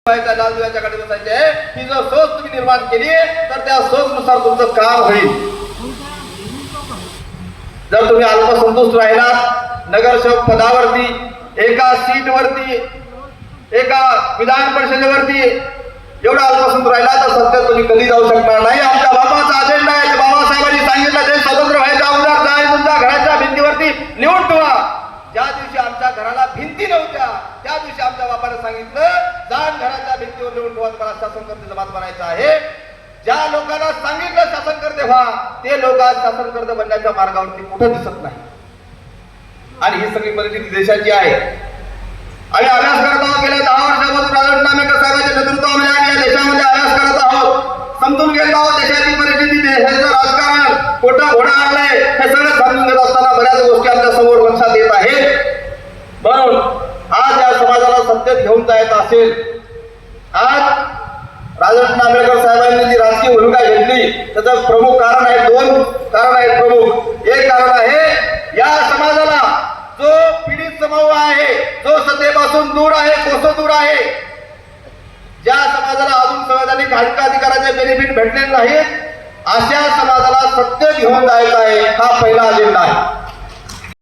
लालदिव्याच्याकडे बसायचे आहे ही जर सोच तुम्ही निर्माण केली तर त्या सोचनुसार तुमचं काम होईल. जर तुम्ही अल्पसंतुष्ट राहिलात नगरसेवक पदावरती एका सीटवरती एका विधान परिषदेवरती एवढा अल्पसंतुष्ट राहिला तर सत्य तुम्ही कधी जाऊ शकणार नाही. आमच्या बाबाचा अजेंडा आहे. बाबासाहेबांनी सांगितलं ते स्वतंत्र व्हायच्या अगोदर जाय तुमच्या घराच्या भिंतीवरती लिहून ठेवा. ज्या दिवशी आमच्या घराला भिंती नव्हत्या त्या दिवशी आमच्या बाबाने सांगितलं जाण घराच्या भिंतीवर लिहून ठेवा मला शासनकर्ते जमात बनायचं आहे. ज्या लोकांना सांगितलं शासनकर्ते व्हा ते लोक आज शासनकर्ते बनण्याच्या मार्गावरती कुठे दिसत नाही. आणि ही सगळी परिस्थिती देशाची आहे. आणि अभ्यास करत आहोत गेल्या 10 वर्षापासून राजन नामेकर साहेबांच्या नेतृत्वामध्ये आणि या देशामध्ये अभ्यास करत आहोत. समजून घेत आहोत देशाची परिस्थिती देशाचं राजकारण खोटं घोडा आलंय हे सगळं समजून घेत असताना बऱ्याच गोष्टी आमच्या समोर लक्षात येत आहेत. म्हणून आज या समाजाला सत्तेत घेऊन जायचं असेल आज राजन नामेकर साहेबांनी जी राजकीय भूमिका घेतली त्याचं प्रमुख कारण आहे. 2 कारण आहेत प्रमुख. एक कारण आहे या समाजाला जो पीडित समूह आहे जो सत्तेपासून दूर आहे कोसो दूर आहे ज्या समाजाला अजून संवैधानिक हक्क अधिकाराचे बेनिफिट भेटलेले नाहीत अशा समाजाला सत्तेत घेऊन जायचं आहे हा पहिला अजेंडा आहे.